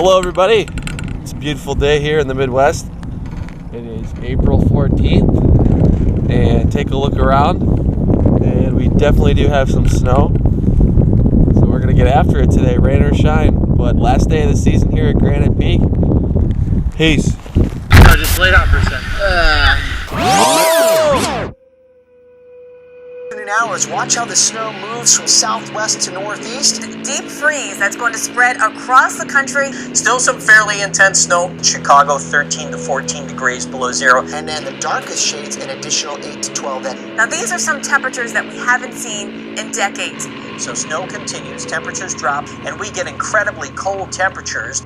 Hello everybody, it's a beautiful day here in the Midwest. It is April 14th and take a look around and we definitely do have some snow. So we're going to get after it today, rain or shine. But last day of the season here at Granite Peak. Peace. No, just lay down for a second. Hours. Watch how the snow moves from southwest to northeast. Deep freeze that's going to spread across the country. Still some fairly intense snow. Chicago 13 to 14 degrees below zero. And then the darkest shades an additional 8 to 12 then. Now these are some temperatures that we haven't seen in decades. So snow continues, temperatures drop, and we get incredibly cold temperatures.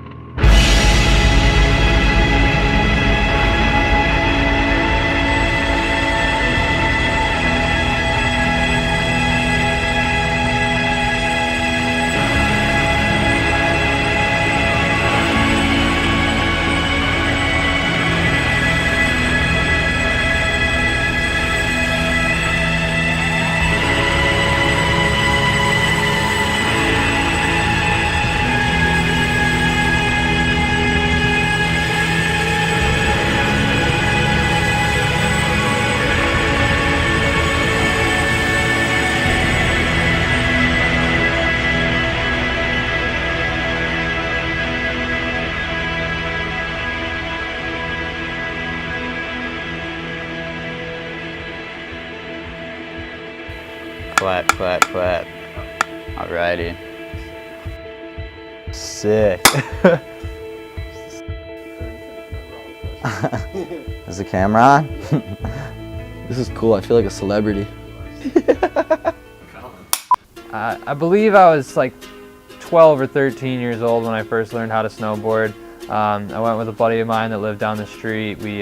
Clap, clap, clap. Alrighty. Sick. Is the camera on? This is cool. I feel like a celebrity. I believe I was like 12 or 13 years old when I first learned how to snowboard. I went with a buddy of mine that lived down the street. We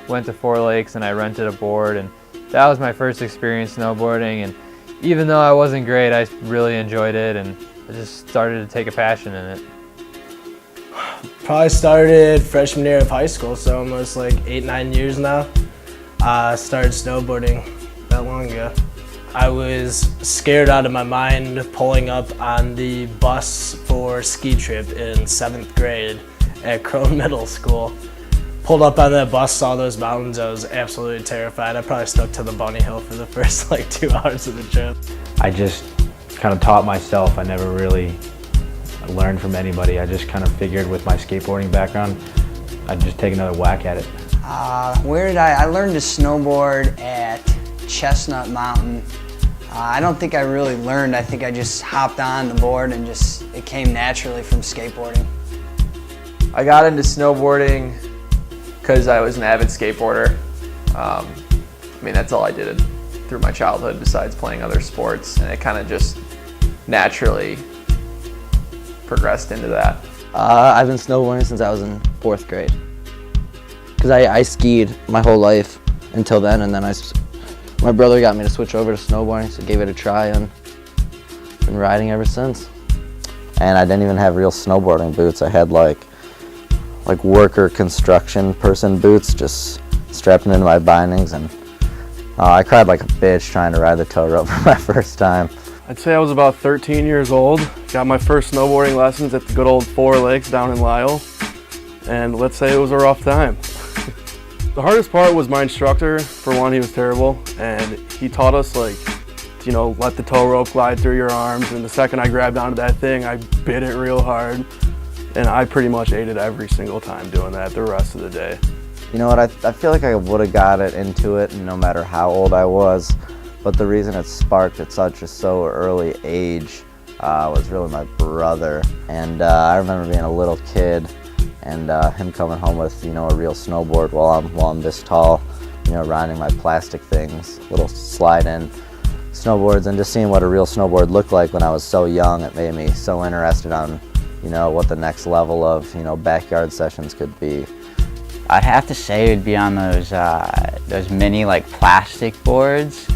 went to Four Lakes and I rented a board, and that was my first experience snowboarding. And even though I wasn't great, I really enjoyed it, and I just started to take a passion in it. Probably started freshman year of high school, so almost like 8-9 years now. Started snowboarding that long ago. I was scared out of my mind pulling up on the bus for ski trip in 7th grade at Crone Middle School. Pulled up on that bus, saw those mountains, I was absolutely terrified. I probably stuck to the bunny hill for the first like 2 hours of the trip. I just kind of taught myself. I never really learned from anybody. I just kind of figured with my skateboarding background, I'd just take another whack at it. Where did I learned to snowboard at Chestnut Mountain. I don't think I really learned. I think I just hopped on the board and it came naturally from skateboarding. I got into snowboarding because I was an avid skateboarder. I mean, that's all I did through my childhood besides playing other sports, and it kind of just naturally progressed into that. I've been snowboarding since I was in 4th grade. Because I skied my whole life until then, and then my brother got me to switch over to snowboarding, so I gave it a try and been riding ever since. And I didn't even have real snowboarding boots. I had like worker construction person boots just strapped into my bindings, and I cried like a bitch trying to ride the tow rope for my first time. I'd say I was about 13 years old. Got my first snowboarding lessons at the good old Four Lakes down in Lisle, and let's say it was a rough time. The hardest part was my instructor. For one, he was terrible, and he taught us let the tow rope glide through your arms, and the second I grabbed onto that thing, I bit it real hard. And I pretty much ate it every single time doing that the rest of the day. You know what, I feel like I would have got it into it no matter how old I was, but the reason it sparked at such a so early age was really my brother. And I remember being a little kid and him coming home with, a real snowboard while I'm this tall, riding my plastic things, little slide-in snowboards, and just seeing what a real snowboard looked like when I was so young. It made me so interested on what the next level of, backyard sessions could be. I'd have to say it'd be on those mini plastic boards,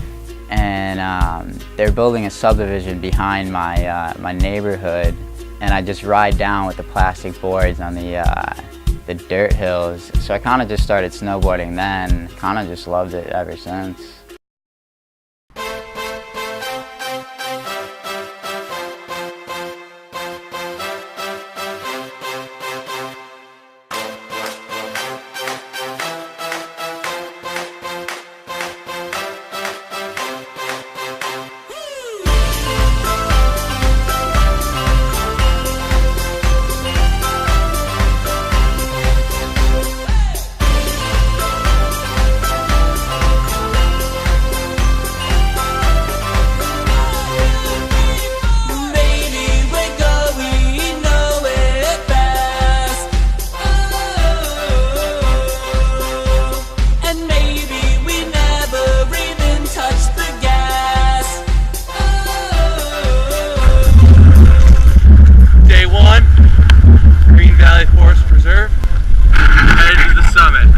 and they're building a subdivision behind my neighborhood, and I just ride down with the plastic boards on the dirt hills. So I kind of just started snowboarding then, kind of just loved it ever since. one, Green Valley Forest Preserve, headed to the summit.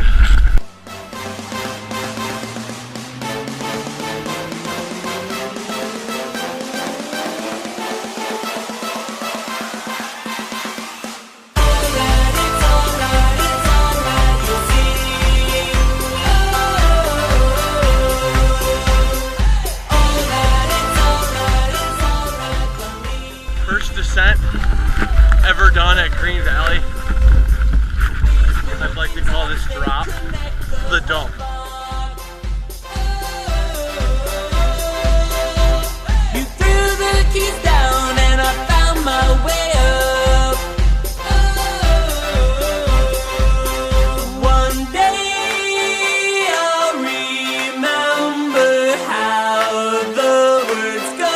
First descent ever done at Green Valley. I'd like to call this drop the dump. You threw the keys down and I found my way up. One day I'll remember how the words go.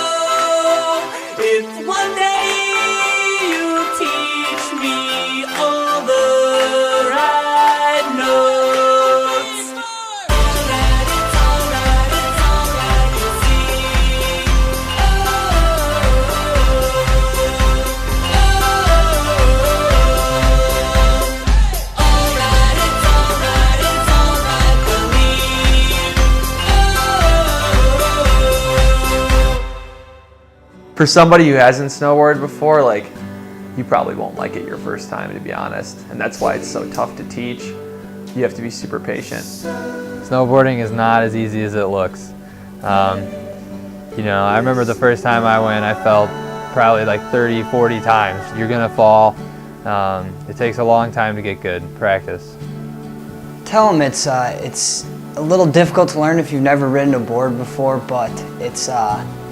If one day you teach me all the right notes. Alright, it's alright, you see. Alright, it's alright, believe. For somebody who hasn't snowboarded before, like, you probably won't like it your first time, to be honest. And that's why it's so tough to teach. You have to be super patient. Snowboarding is not as easy as it looks. You know, I remember the first time I went, I fell probably like 30, 40 times. You're gonna fall. It takes a long time to get good. Practice. Tell them it's a little difficult to learn if you've never ridden a board before, but it's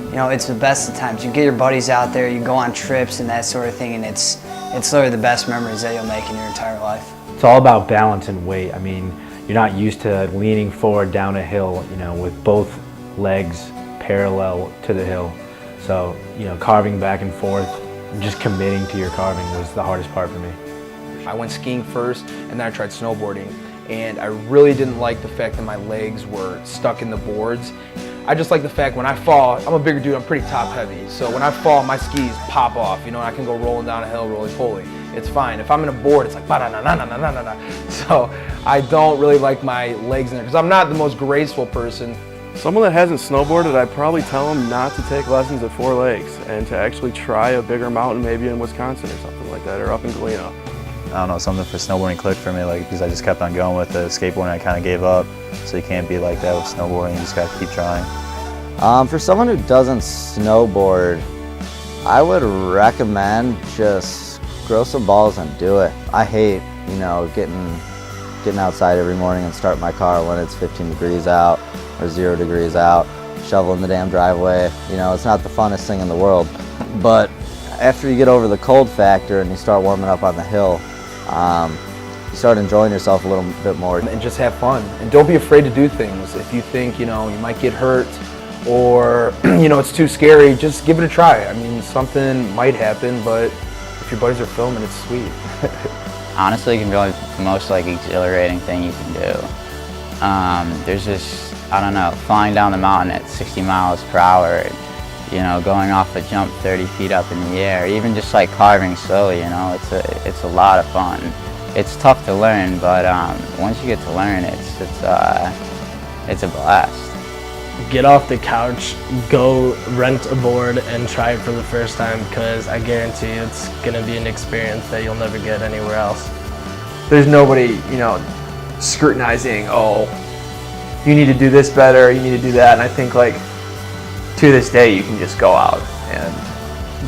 you know, it's the best of times. You get your buddies out there, you go on trips and that sort of thing, and it's literally the best memories that you'll make in your entire life. It's all about balance and weight. I mean, you're not used to leaning forward down a hill, you know, with both legs parallel to the hill. So, you know, carving back and forth, just committing to your carving was the hardest part for me. I went skiing first and then I tried snowboarding, and I really didn't like the fact that my legs were stuck in the boards. I just like the fact when I fall, I'm a bigger dude, I'm pretty top heavy, so when I fall my skis pop off, you know, and I can go rolling down a hill roly-poly. It's fine. If I'm in a board, it's like ba-da-na-na-na-na-na-na. So I don't really like my legs in there because I'm not the most graceful person. Someone that hasn't snowboarded, I'd probably tell them not to take lessons at Four Lakes and to actually try a bigger mountain, maybe in Wisconsin or something like that, or up in Galena. I don't know, something for snowboarding clicked for me, like, because I just kept on going with it. Skateboarding, I kind of gave up. So you can't be like that with snowboarding, you just got to keep trying. For someone who doesn't snowboard, I would recommend just grow some balls and do it. I hate, you know, getting outside every morning and start my car when it's 15 degrees out or 0 degrees out, shoveling the damn driveway. You know, it's not the funnest thing in the world. But after you get over the cold factor and you start warming up on the hill, you start enjoying yourself a little bit more. And just have fun. And don't be afraid to do things. If you think, you know, you might get hurt or, you know, it's too scary, just give it a try. I mean, something might happen, but if your buddies are filming, it's sweet. Honestly, it can be like the most like exhilarating thing you can do. There's just, I don't know, flying down the mountain at 60 miles per hour, you know, going off a jump 30 feet up in the air, even just like carving slowly, you know, it's a lot of fun. It's tough to learn, but once you get to learn, it's a blast. Get off the couch, go rent a board and try it for the first time, because I guarantee you it's gonna be an experience that you'll never get anywhere else. There's nobody, you know, scrutinizing, oh, you need to do this better, you need to do that, and I think like to this day you can just go out and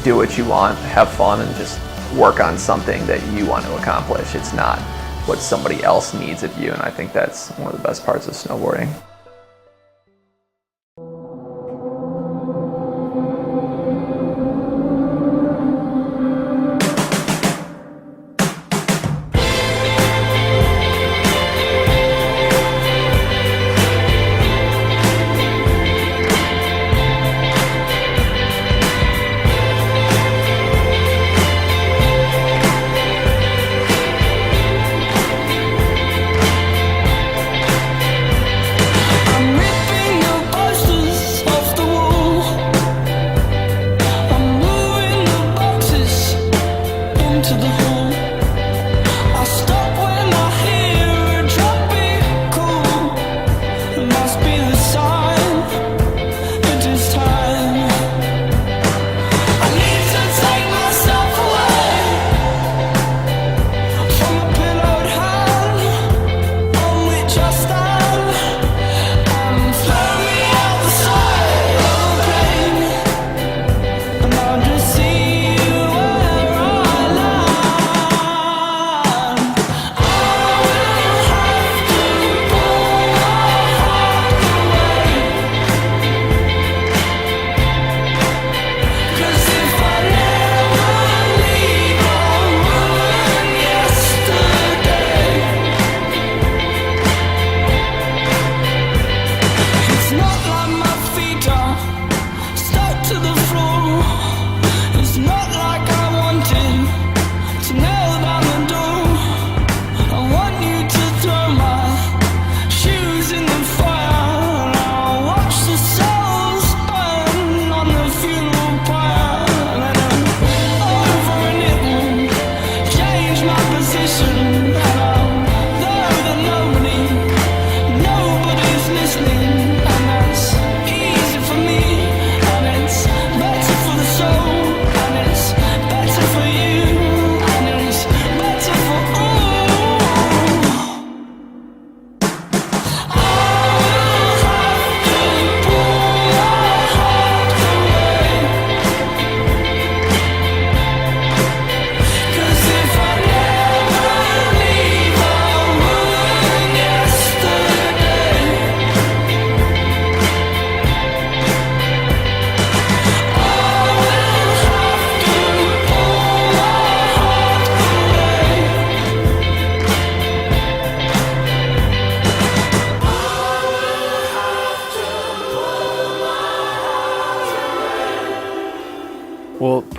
do what you want, have fun, and just work on something that you want to accomplish. It's not what somebody else needs of you, and I think that's one of the best parts of snowboarding.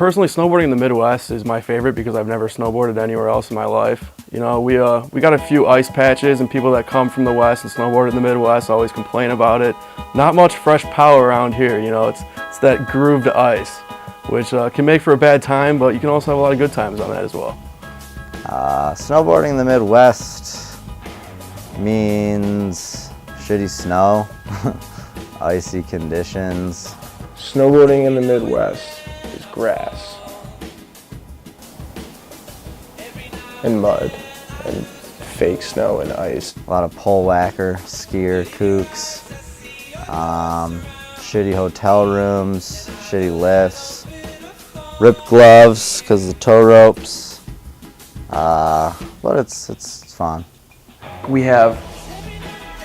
personally, snowboarding in the Midwest is my favorite because I've never snowboarded anywhere else in my life. You know, we got a few ice patches, and people that come from the West and snowboard in the Midwest always complain about it. Not much fresh power around here, you know, it's that grooved ice, which can make for a bad time, but you can also have a lot of good times on that as well. Snowboarding in the Midwest means shitty snow, icy conditions. Snowboarding in the Midwest is grass and mud and fake snow and ice. A lot of pole whacker, skier, kooks, shitty hotel rooms, shitty lifts, ripped gloves because of the tow ropes, but it's fun. We have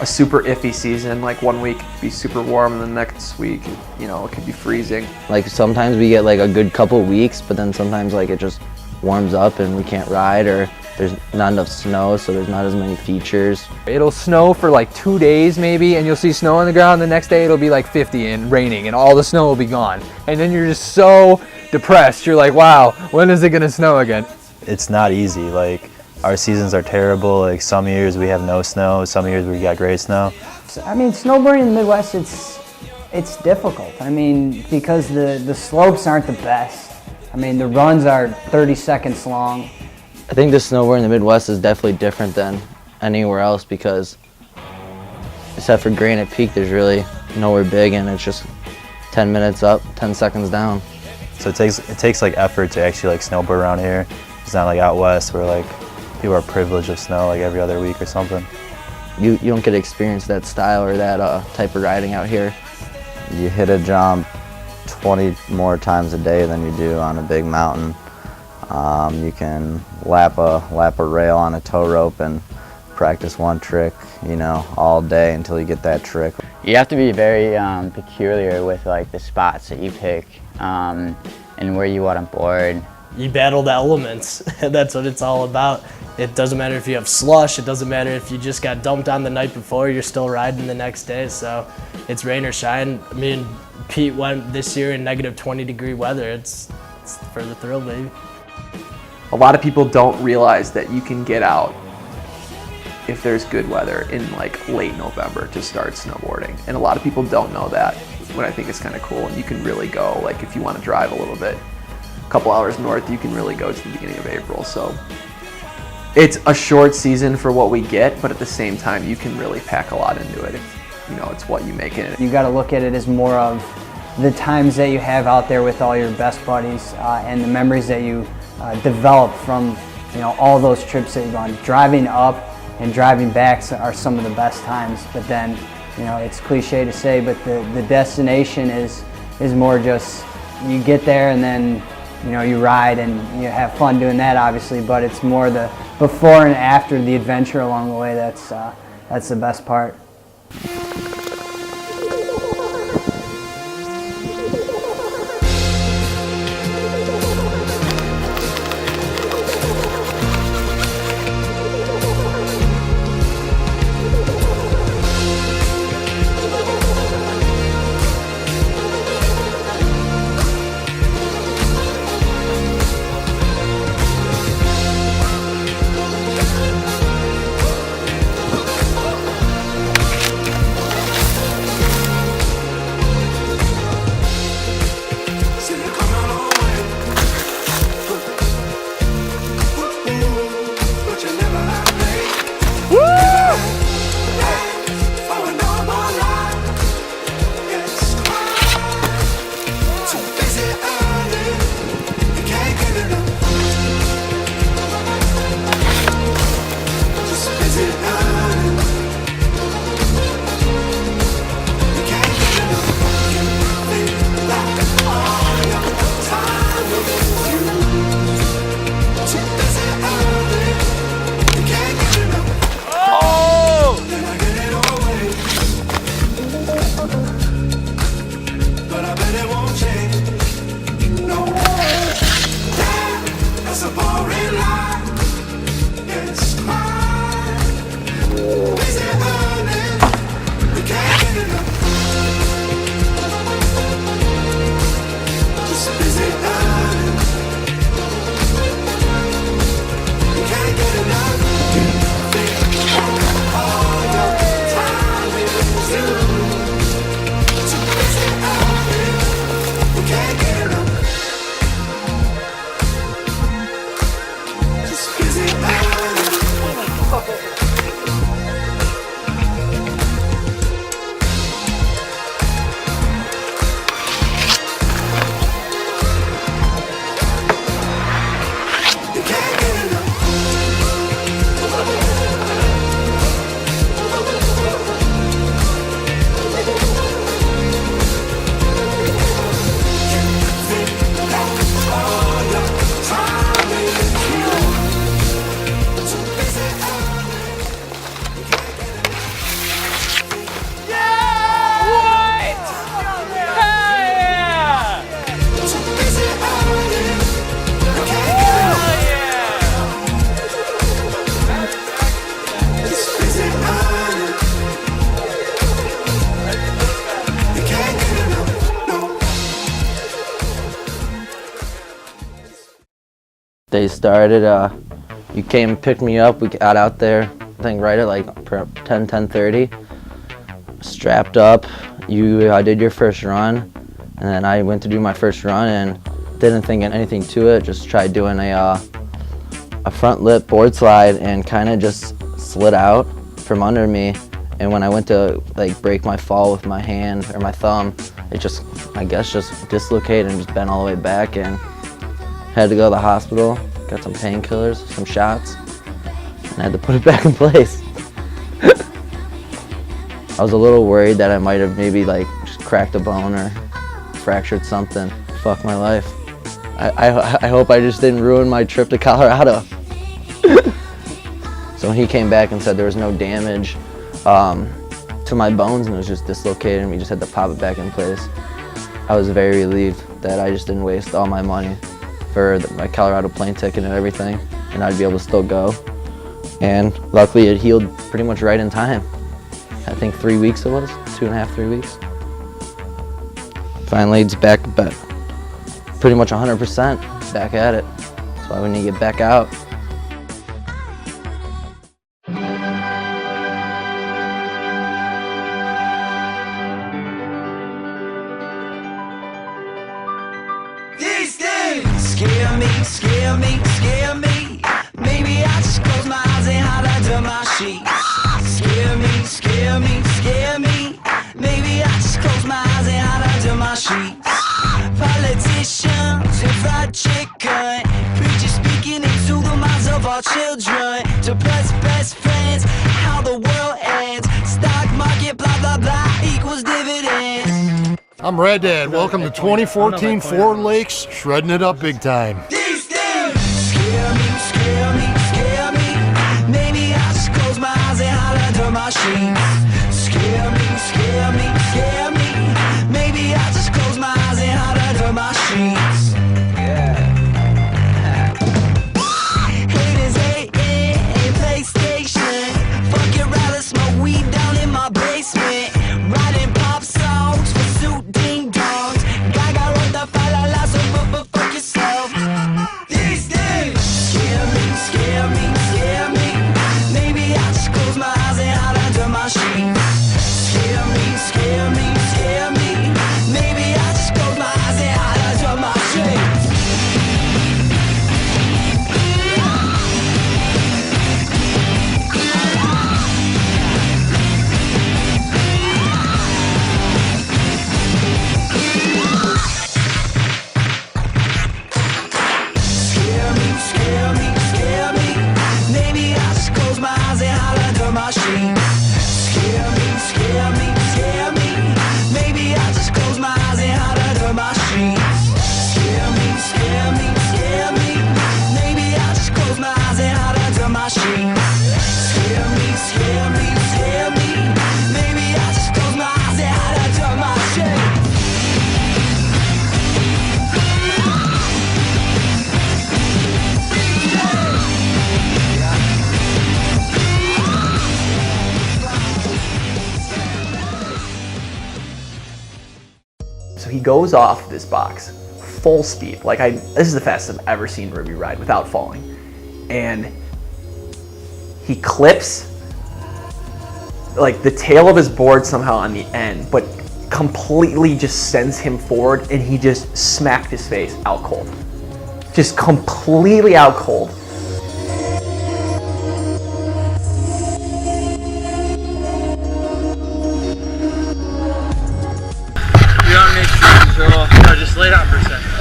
a super iffy season. Like one week it could be super warm, and the next week, you know, it could be freezing. Like sometimes we get like a good couple weeks, but then sometimes like it just warms up and we can't ride, or there's not enough snow, so there's not as many features. It'll snow for like 2 days maybe, and you'll see snow on the ground. The next day it'll be like 50 and raining, and all the snow will be gone. And then you're just so depressed. You're like, wow, when is it gonna snow again? It's not easy. Like, our seasons are terrible. Like, some years we have no snow, some years we got great snow. I mean, snowboarding in the Midwest, it's difficult. I mean, because the slopes aren't the best. I mean, the runs are 30 seconds long. I think the snowboard in the Midwest is definitely different than anywhere else because except for Granite Peak, there's really nowhere big, and it's just 10 minutes up, 10 seconds down. So it takes like effort to actually like snowboard around here. It's not like out west where like people are privileged of snow like every other week or something. You don't get to experience that style or that type of riding out here. You hit a jump 20 more times a day than you do on a big mountain. You can lap a rail on a tow rope and practice one trick, you know, all day until you get that trick. You have to be very peculiar with like the spots that you pick and where you want to board. You battle the elements. That's what it's all about. It doesn't matter if you have slush, it doesn't matter if you just got dumped on the night before, you're still riding the next day. So it's rain or shine. Me and Pete went this year in negative 20-degree weather. It's for the thrill, baby. A lot of people don't realize that you can get out if there's good weather in like late November to start snowboarding. And a lot of people don't know that, what I think is kind of cool. And you can really go, like if you want to drive a little bit, a couple hours north, you can really go to the beginning of April. So it's a short season for what we get, but at the same time, you can really pack a lot into it. You know, it's what you make in it. You got to look at it as more of the times that you have out there with all your best buddies and the memories that you develop from, you know, all those trips that you've gone. Driving up and driving back are some of the best times, but then, you know, it's cliche to say, but the destination is more just, you get there and then, you know, you ride and you have fun doing that, obviously, but it's more the before and after, the adventure along the way, that's the best part. They started, you came and picked me up. We got out there, I think right at like 10:30. Strapped up. I did your first run, and then I went to do my first run and didn't think anything to it. Just tried doing a front lip board slide and kind of just slid out from under me. And when I went to like break my fall with my hand or my thumb, it just, I guess, just dislocated and just bent all the way back, and had to go to the hospital, got some painkillers, some shots, and I had to put it back in place. I was a little worried that I might have maybe like just cracked a bone or fractured something. Fuck my life. I hope I just didn't ruin my trip to Colorado. So he came back and said there was no damage to my bones and it was just dislocated and we just had to pop it back in place. I was very relieved that I just didn't waste all my money for my Colorado plane ticket and everything, and I'd be able to still go. And luckily it healed pretty much right in time. I think 3 weeks it was, 2.5, 3 weeks. Finally it's back, but pretty much 100% back at it. That's why we need to get back out. These things scare me, scare me, scare me. Maybe I just close my eyes and hide under my sheets. Scare me, scare me, scare me. Maybe I just close my eyes and hide under my sheets. Politicians and fried chicken, preachers speaking into the minds of our children. Depressed best friends, how the world ends. Stock market, blah blah blah, equals dividends. I'm Red Dad. Welcome to 2014 Four Lakes, shredding it up big time. These things scare me, scare me, scare me. Maybe I just close my eyes and hide under my sheets. Scare me, scare me, scare me. Maybe I just close my eyes and hide under my sheets. Haters hating, PlayStation. Fuck it, rather smoke weed down in my basement. Writing pop songs for suit ding dongs. Gaga wrote the fa la la, so fuck yourself. These things scare me, scare me, scare me. Maybe I just close my eyes and hide under my sheets. Scare me, scare me, scare me. Maybe I just close my eyes and hide under my sheets. Scare me, scare me, scare me. Maybe I just close my eyes and hide under my sheets. Scare me, scare me, scare me. Maybe I just close my eyes and hide under my sheets. Scare me, scare me, scare me. Maybe I just close my eyes and hide under my sheets. Scare me, scare me, scare me. Maybe I just close my eyes and hide under my sheets. So he goes off this box, full speed. Like this is the fastest I've ever seen Ruby ride without falling. And he clips like the tail of his board somehow on the end, but completely just sends him forward and he just smacked his face out cold. Just completely out cold. You want me to so no, just lay down for a second.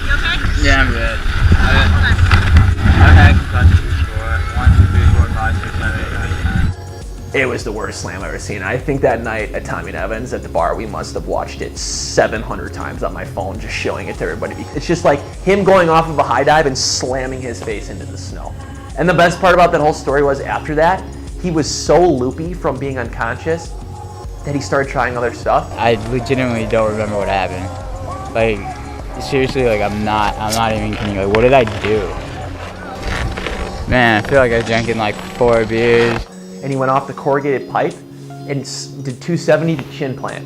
You okay? Yeah, I'm good. I've had concussions before. 1, 2, 3, 4, 5, 6, 7, 8, 9. It was the worst slam I've ever seen. I think that night at Tommy and Evans at the bar, we must have watched it 700 times on my phone, just showing it to everybody. It's just like him going off of a high dive and slamming his face into the snow. And the best part about that whole story was after that, he was so loopy from being unconscious that he started trying other stuff. I legitimately don't remember what happened. Like, seriously, like I'm not even kidding. Like, what did I do? Man, I feel like I was drinking like 4 beers. And he went off the corrugated pipe and did 270 to chin plant.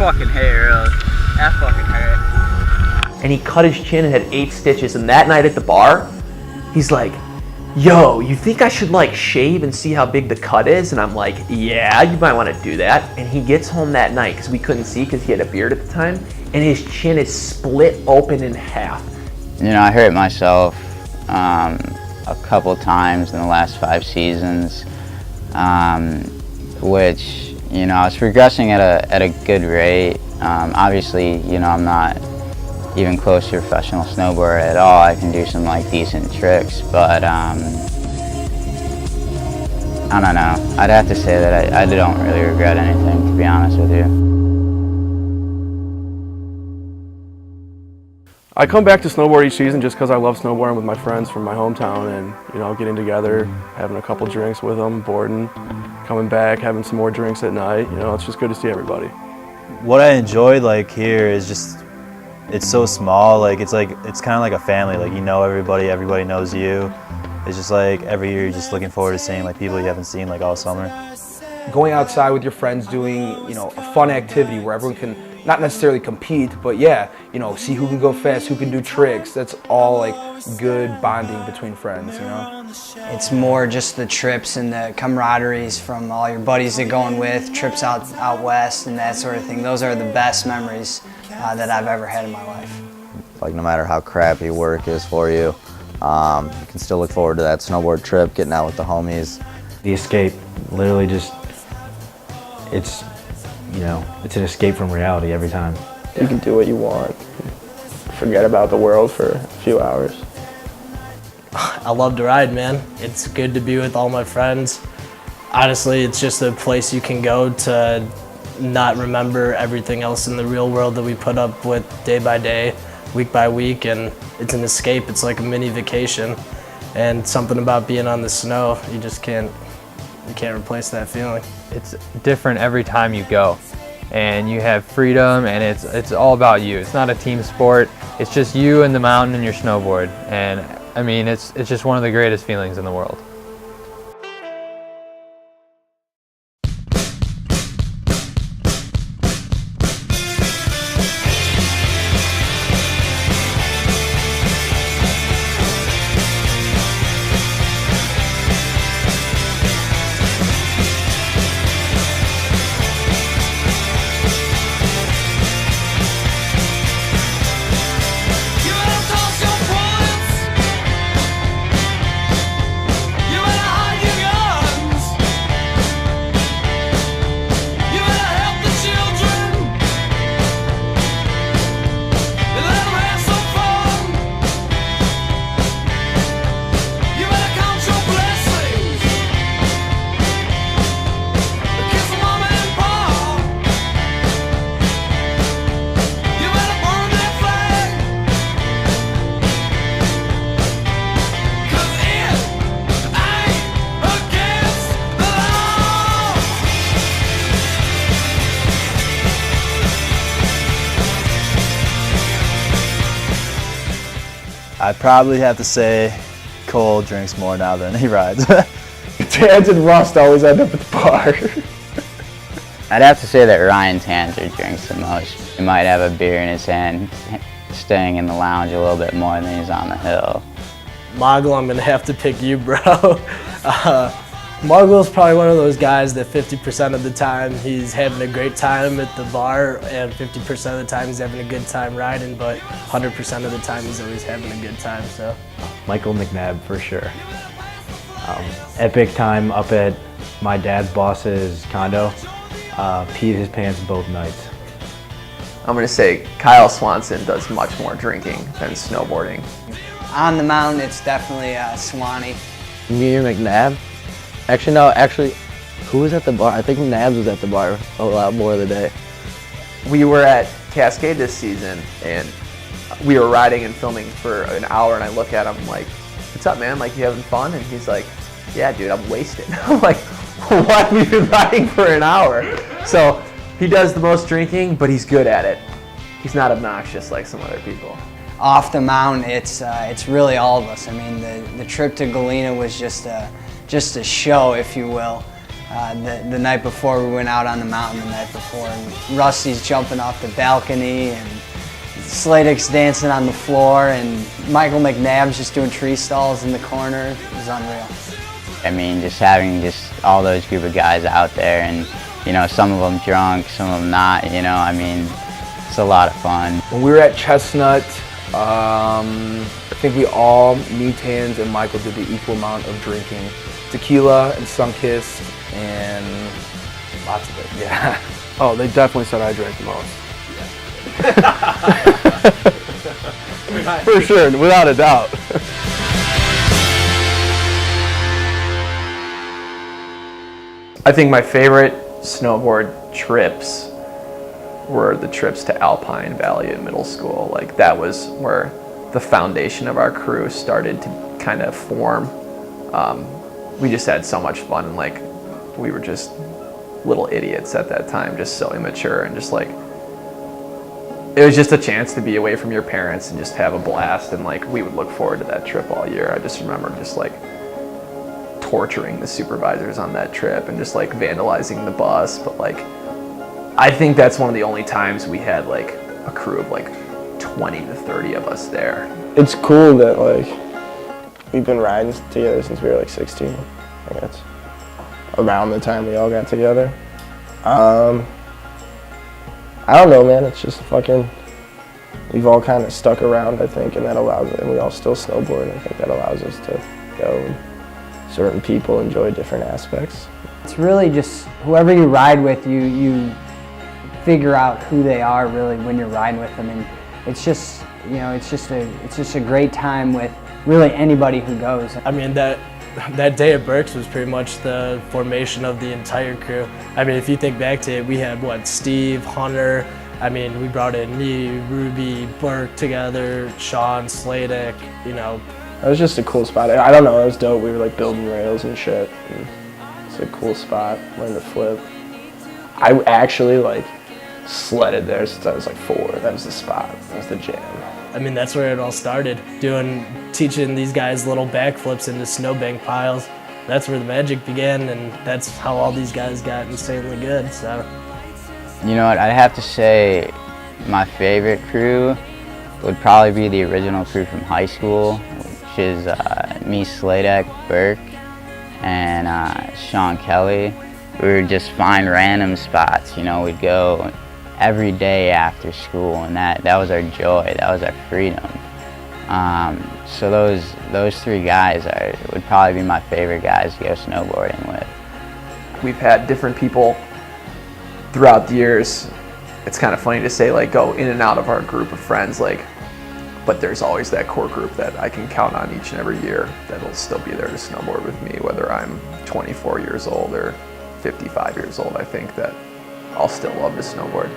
fucking hurt. That fucking hurt. And he cut his chin and had 8 stitches. And that night at the bar, he's like, yo, you think I should like shave and see how big the cut is? And I'm like, yeah, you might want to do that. And he gets home that night because we couldn't see because he had a beard at the time. And his chin is split open in half. You know, I hurt myself a couple times in the last 5 seasons, which, you know, I was progressing at a good rate. Obviously, you know, I'm not even close to a professional snowboarder at all. I can do some like decent tricks, but I don't know. I'd have to say that I don't really regret anything, to be honest with you. I come back to snowboard each season just because I love snowboarding with my friends from my hometown, and you know, getting together, having a couple drinks with them, boarding, coming back, having some more drinks at night. You know, it's just good to see everybody. What I enjoy like here is just, it's so small. Like it's kind of like a family. Like you know everybody, everybody knows you. It's just like every year you're just looking forward to seeing like people you haven't seen like all summer. Going outside with your friends, doing, you know, a fun activity where everyone can not necessarily compete, but yeah, you know, see who can go fast, who can do tricks. That's all like good bonding between friends, you know? It's more just the trips and the camaraderies from all your buddies that going with, trips out west and that sort of thing. Those are the best memories that I've ever had in my life. Like no matter how crappy work is for you, you can still look forward to that snowboard trip, getting out with the homies. The escape, literally just, it's, you know, it's an escape from reality every time. You can do what you want. Forget about the world for a few hours. I love to ride, man. It's good to be with all my friends. Honestly, it's just a place you can go to not remember everything else in the real world that we put up with day by day, week by week, and it's an escape. It's like a mini vacation, and something about being on the snow, you can't replace that feeling. It's different every time you go, and you have freedom, and it's all about you. It's not a team sport. It's just you and the mountain and your snowboard, and I mean, it's just one of the greatest feelings in the world. I'd probably have to say Cole drinks more now than he rides. Tans and Rust always end up at the bar. I'd have to say that Ryan Tanzer drinks the most. He might have a beer in his hand, staying in the lounge a little bit more than he's on the hill. Mogul, I'm gonna have to pick you, bro. Mogul's probably one of those guys that 50% of the time he's having a great time at the bar, and 50% of the time he's having a good time riding, but 100% of the time he's always having a good time, so. Michael McNabb for sure. Epic time up at my dad's boss's condo. Peed his pants both nights. I'm gonna say Kyle Swanson does much more drinking than snowboarding. On the mountain, it's definitely Swanee. Me or McNabb? Actually, no, who was at the bar? I think McNabbs was at the bar a lot more of the day. We were at Cascade this season, and we were riding and filming for an hour, and I look at him like, what's up, man? Like, you having fun? And he's like, yeah, dude, I'm wasted. I'm like, what? We've been riding for an hour. So he does the most drinking, but he's good at it. He's not obnoxious like some other people. Off the mountain, it's really all of us. I mean, the trip to Galena was just a show, if you will. the night before we went out on the mountain the night before, and Rusty's jumping off the balcony, and Sladek's dancing on the floor, and Michael McNabb's just doing tree stalls in the corner. It was unreal. I mean, just having all those group of guys out there, and some of them drunk, some of them not, I mean, it's a lot of fun. When we were at Chestnut, I think we all, me, Tans, and Michael did the equal amount of drinking. Tequila and Sunkist and lots of it, yeah. Oh, they definitely said I drank the most. For sure, without a doubt. I think my favorite snowboard trips were the trips to Alpine Valley in middle school. Like, that was where the foundation of our crew started to kind of form. We just had so much fun, and like, we were just little idiots at that time, just so immature, and just like, it was just a chance to be away from your parents and just have a blast, and like, we would look forward to that trip all year. I just remember just like torturing the supervisors on that trip and just like vandalizing the bus, but like, I think that's one of the only times we had like a crew of like 20 to 30 of us there. It's cool that like we've been riding together since we were like 16. I think that's around the time we all got together. I don't know, man. It's just fucking, we've all kind of stuck around, I think, and that allows it, and we all still snowboard, and I think that allows us to go, and certain people enjoy different aspects. It's really just whoever you ride with, you figure out who they are really when you're riding with them, and it's just, it's just a great time with really anybody who goes. I mean, that day at Berks was pretty much the formation of the entire crew. I mean, if you think back to it, we had Steve, Hunter, I mean, we brought in me, Ruby, Burke together, Sean, Sladek, It was just a cool spot. I don't know, it was dope. We were like building rails and shit. And it's a cool spot, learned to flip. I actually like sledded there since I was like 4. That was the spot, that was the jam. I mean, that's where it all started, teaching these guys little backflips into snowbank piles. That's where the magic began, and that's how all these guys got insanely good, so. You know what, I'd have to say my favorite crew would probably be the original crew from high school, which is me, Sladek, Burke, and Sean Kelly. We would just find random spots, we'd go every day after school, and that was our joy, that was our freedom. So those 3 guys would probably be my favorite guys to go snowboarding with. We've had different people throughout the years. It's kind of funny to say like go in and out of our group of friends, like, but there's always that core group that I can count on each and every year that'll still be there to snowboard with me, whether I'm 24 years old or 55 years old. I think that I'll still love to snowboard.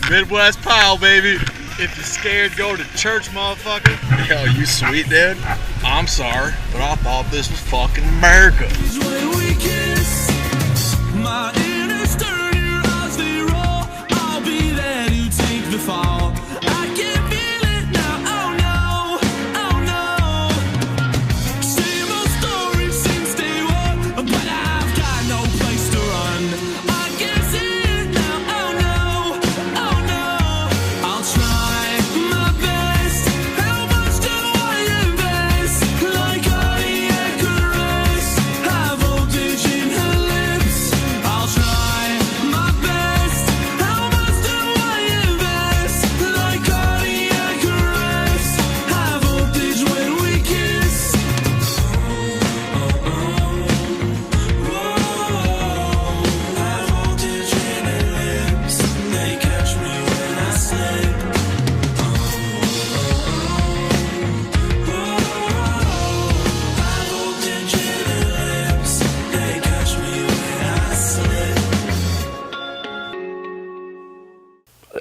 Midwest pile, baby. If you're scared, go to church, motherfucker. Yo, you sweet, dude. I'm sorry, but I thought this was fucking America.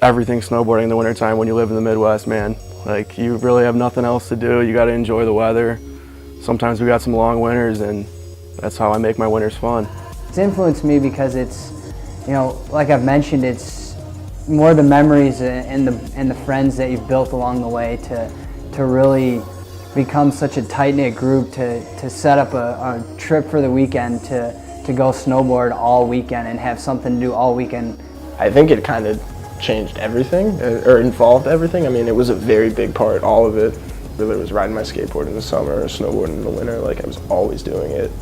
everything snowboarding in the wintertime when you live in the Midwest, man. Like, you really have nothing else to do. You got to enjoy the weather. Sometimes we got some long winters, and that's how I make my winters fun. It's influenced me because it's, you know, like I've mentioned, it's more the memories and the friends that you've built along the way to really become such a tight-knit group to set up a trip for the weekend to go snowboard all weekend and have something to do all weekend. I think it kind of changed everything, or involved everything. I mean, it was a very big part, all of it. Whether it was riding my skateboard in the summer or snowboarding in the winter, like I was always doing it.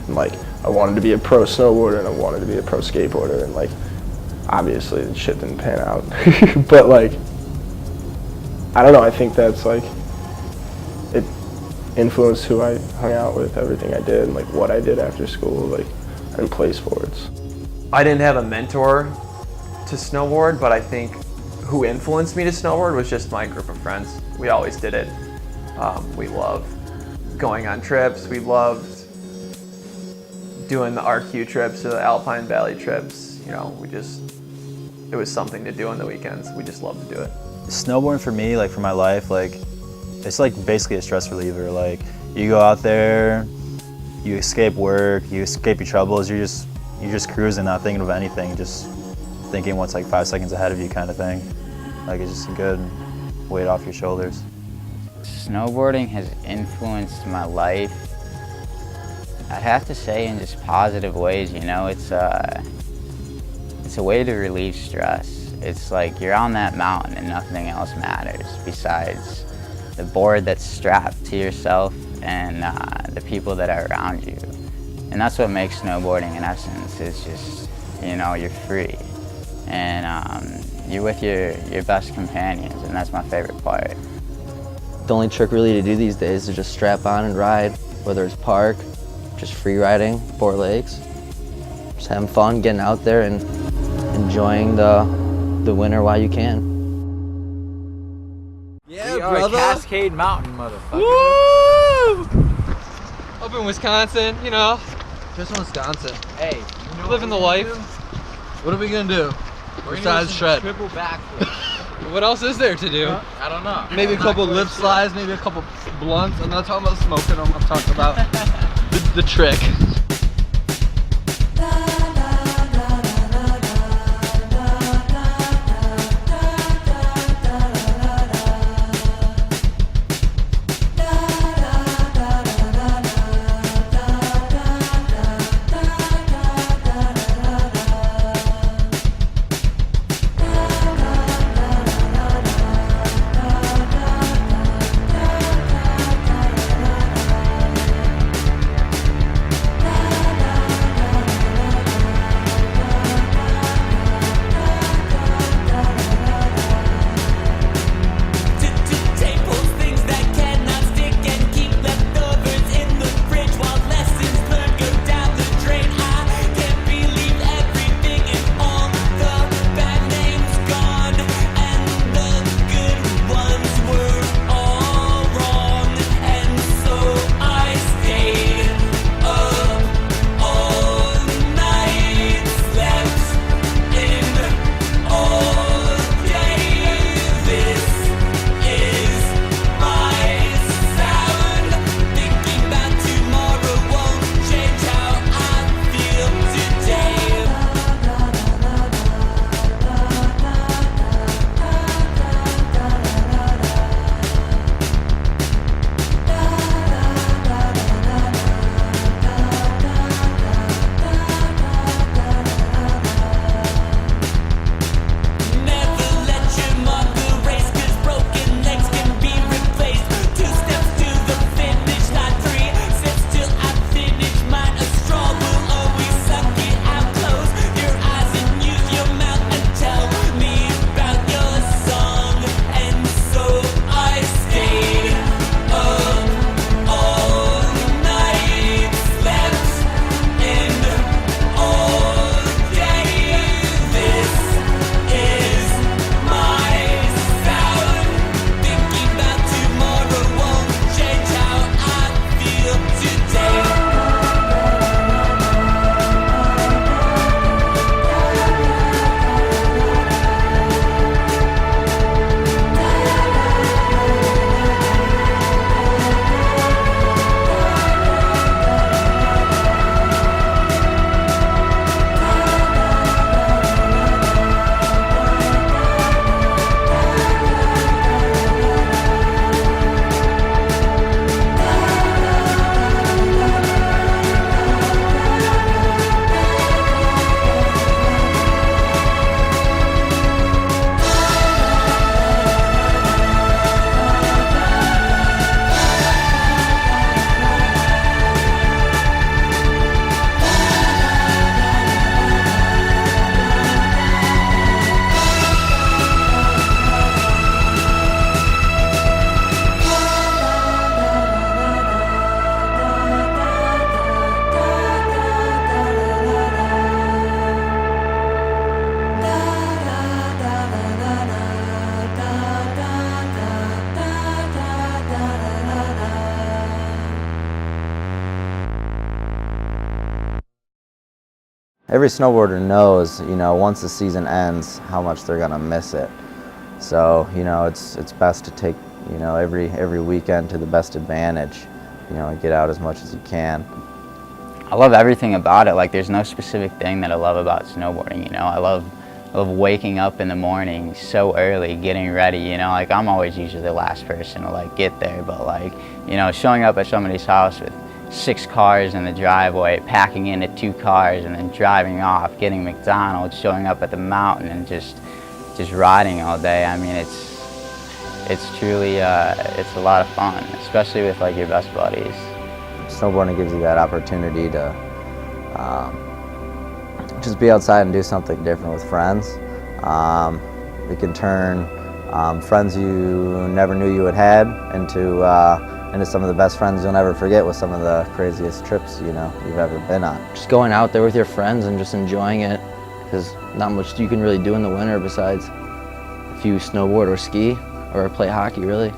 And, like, I wanted to be a pro snowboarder and I wanted to be a pro skateboarder, and like, obviously the shit didn't pan out. But like, I don't know, I think that's like, it influenced who I hung out with, everything I did, and like what I did after school. Like, I didn't play sports. I didn't have a mentor to snowboard, but I think who influenced me to snowboard was just my group of friends. We always did it. We loved going on trips. We loved doing the RQ trips or the Alpine Valley trips. You know, it was something to do on the weekends. We just loved to do it. Snowboarding for me, like for my life, like it's like basically a stress reliever. Like, you go out there, you escape work, you escape your troubles, you're just cruising, not thinking of anything, just thinking what's like 5 seconds ahead of you kind of thing. Like, it's just a good weight off your shoulders. Snowboarding has influenced my life, I'd have to say, in just positive ways. You know, it's a way to relieve stress. It's like you're on that mountain and nothing else matters besides the board that's strapped to yourself and the people that are around you. And that's what makes snowboarding, in essence. It's just, you know, you're free. And you're with your best companions, and that's my favorite part. The only trick really to do these days is just strap on and ride, whether it's park, just free riding, 4 lakes. Just having fun, getting out there and enjoying the winter while you can. Yeah, we are Cascade Mountain, motherfucker. Woo! Up in Wisconsin, you know. Just Wisconsin. Hey, you know living the life. What are we gonna do? Besides shred. Triple backflip. What else is there to do? I don't know. Maybe a couple lip slides, maybe a couple blunts. I'm not talking about smoking them. I'm talking about the trick. every snowboarder knows, you know, once the season ends, how much they're gonna miss it. So, you know, it's best to take, you know, every weekend to the best advantage, you know, and get out as much as you can. I love everything about it. Like, there's no specific thing that I love about snowboarding, you know. I love waking up in the morning so early, getting ready, you know. Like, I'm always usually the last person to, like, get there, but, like, you know, showing up at somebody's house with 6 cars in the driveway, packing into 2 cars, and then driving off, getting McDonald's, showing up at the mountain, and just riding all day. I mean, it's truly, it's a lot of fun, especially with, like, your best buddies. Snowboarding gives you that opportunity to just be outside and do something different with friends. It can turn friends you never knew you had into some of the best friends you'll never forget with some of the craziest trips, you know, you've ever been on. Just going out there with your friends and just enjoying it, because not much you can really do in the winter besides if you snowboard or ski or play hockey, really.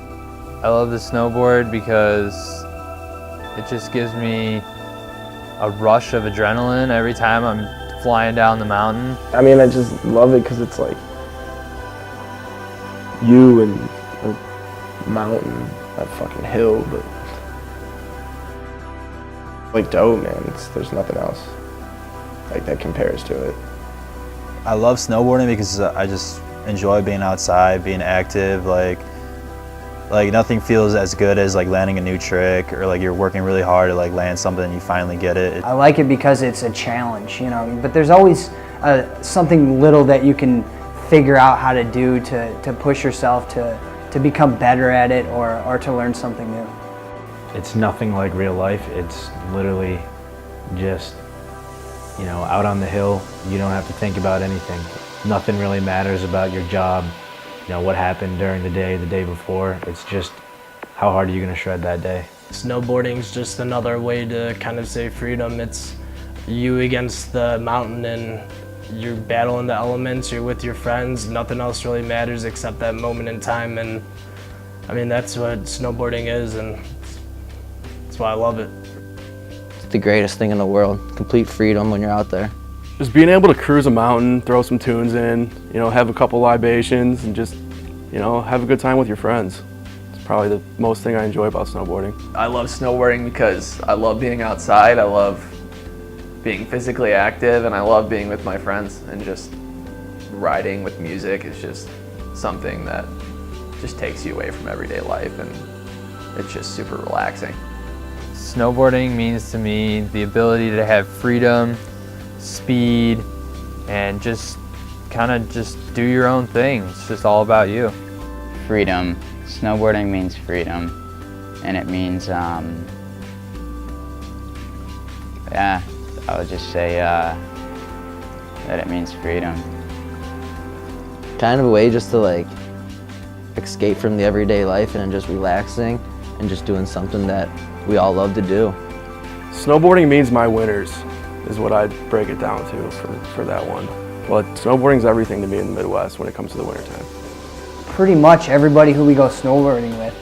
I love the snowboard because it just gives me a rush of adrenaline every time I'm flying down the mountain. I mean, I just love it because it's like you and a mountain, a fucking hill, but like dope, man. There's nothing else like that compares to it. I love snowboarding because I just enjoy being outside, being active. Like nothing feels as good as like landing a new trick, or like you're working really hard to like land something and you finally get it. I like it because it's a challenge, you know, but there's always something little that you can figure out how to do to push yourself to become better at it or to learn something new. It's nothing like real life. It's literally just, you know, out on the hill, you don't have to think about anything. Nothing really matters about your job. You know, what happened during the day before. It's just how hard are you going to shred that day. Snowboarding's just another way to kind of say freedom. It's you against the mountain and you're battling the elements, you're with your friends, nothing else really matters except that moment in time, and I mean that's what snowboarding is, and that's why I love it. It's the greatest thing in the world, complete freedom when you're out there. Just being able to cruise a mountain, throw some tunes in, you know, have a couple libations, and just, you know, have a good time with your friends. It's probably the most thing I enjoy about snowboarding. I love snowboarding because I love being outside, I love being physically active, and I love being with my friends, and just riding with music is just something that just takes you away from everyday life, and it's just super relaxing. Snowboarding means to me the ability to have freedom, speed, and just kind of just do your own thing. It's just all about you. Freedom. Snowboarding means freedom, and it means, yeah, I would just say that it means freedom. Kind of a way just to like escape from the everyday life and just relaxing and just doing something that we all love to do. Snowboarding means my winters is what I'd break it down to for that one. But snowboarding's everything to me in the Midwest when it comes to the wintertime. Pretty much everybody who we go snowboarding with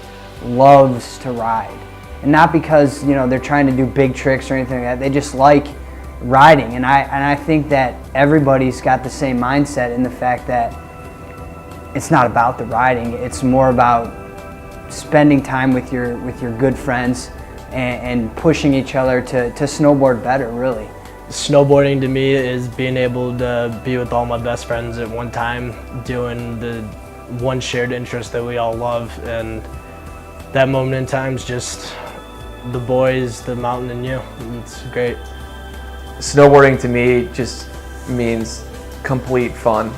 loves to ride. And not because, you know, they're trying to do big tricks or anything like that. They just like riding. And I think that everybody's got the same mindset in the fact that it's not about the riding. It's more about spending time with your good friends and pushing each other to snowboard better, really. Snowboarding to me is being able to be with all my best friends at one time, doing the one shared interest that we all love, and that moment in time is just the boys, the mountain, and you. It's great. Snowboarding to me just means complete fun.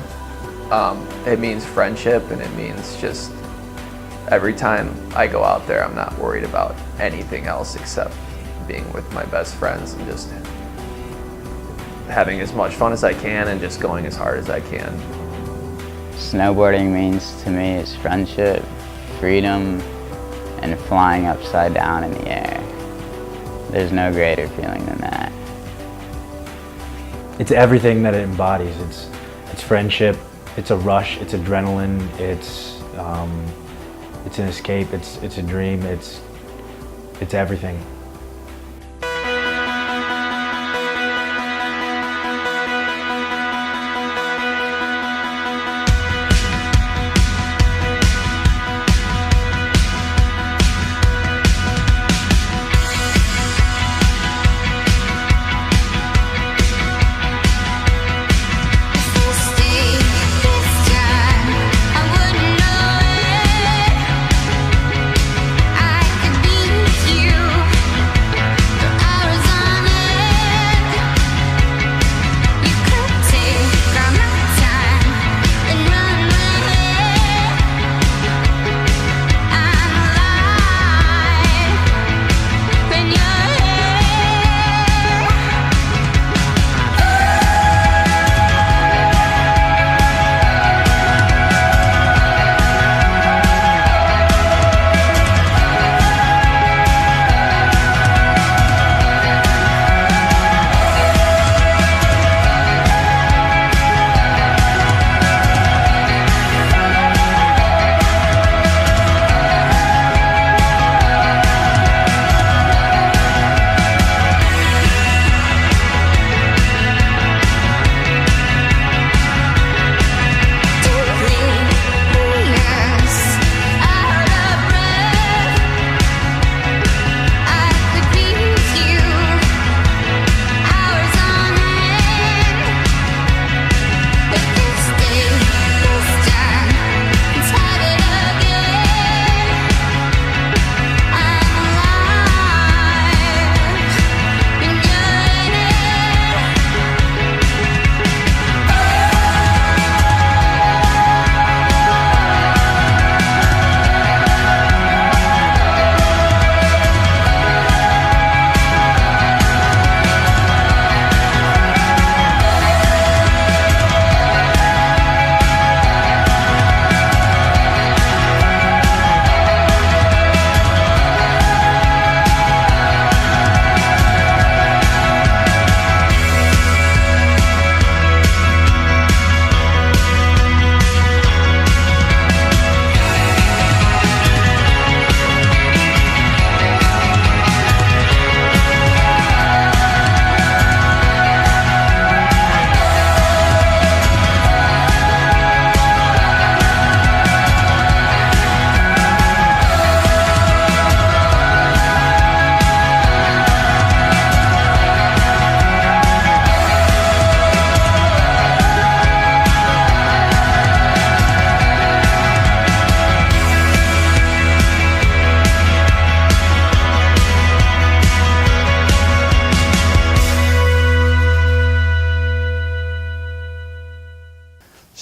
It means friendship, and it means just every time I go out there, I'm not worried about anything else except being with my best friends and just having as much fun as I can and just going as hard as I can. Snowboarding means to me is friendship, freedom, and flying upside down in the air. There's no greater feeling than that. It's everything that it embodies. It's friendship, it's a rush, it's adrenaline, it's an escape, it's a dream, it's everything.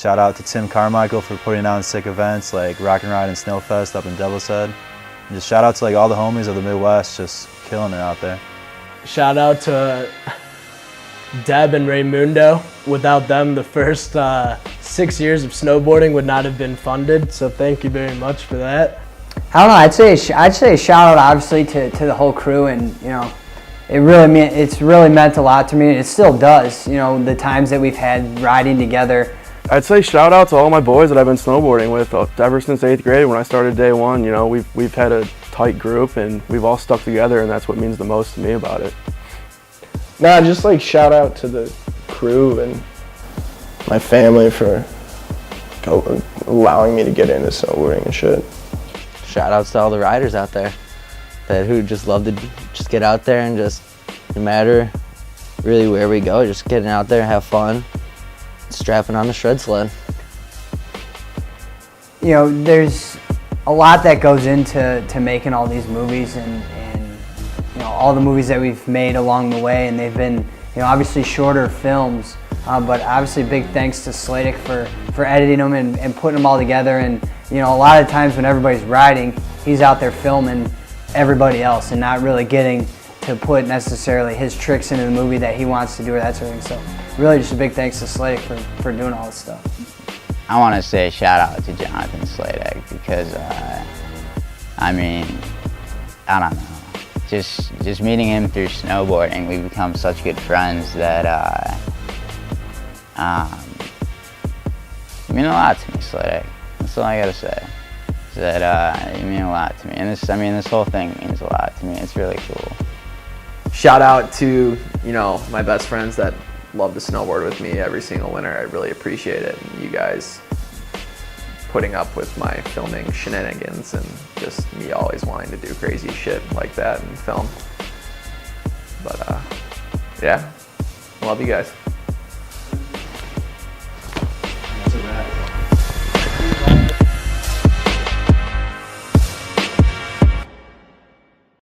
shout out to Tim Carmichael for putting on sick events like Rock and Ride and Snowfest up in Devil's Head. And just shout out to like all the homies of the Midwest, just killing it out there. Shout out to Deb and Raymundo. Without them, the first 6 years of snowboarding would not have been funded. So thank you very much for that. I don't know. I'd say a shout out obviously to the whole crew, and you know, it's really meant a lot to me. It still does. You know, the times that we've had riding together. I'd say shout out to all my boys that I've been snowboarding with ever since 8th grade when I started day one. You know, we've had a tight group and we've all stuck together, and that's what means the most to me about it. Nah, just like shout out to the crew and my family for allowing me to get into snowboarding and shit. Shout outs to all the riders out there who just love to just get out there and just, no matter really where we go, just getting out there and have fun, strapping on the shred sled. You know, there's a lot that goes into making all these movies, and you know, all the movies that we've made along the way, and they've been, you know, obviously shorter films, but obviously big thanks to Slatic for editing them and putting them all together. And you know, a lot of times when everybody's riding, he's out there filming everybody else and not really getting to put necessarily his tricks into the movie that he wants to do or that sort of thing. So really just a big thanks to Slatic for doing all this stuff. I want to say shout out to Jonathan Slatic because, I mean, I don't know. Just meeting him through snowboarding, we've become such good friends that you mean a lot to me, Slatic. That's all I gotta say. Is that you mean a lot to me, and this whole thing means a lot to me. It's really cool. Shout out to, you know, my best friends that love to snowboard with me every single winter. I really appreciate it. And you guys putting up with my filming shenanigans and just me always wanting to do crazy shit like that and film. But yeah, love you guys.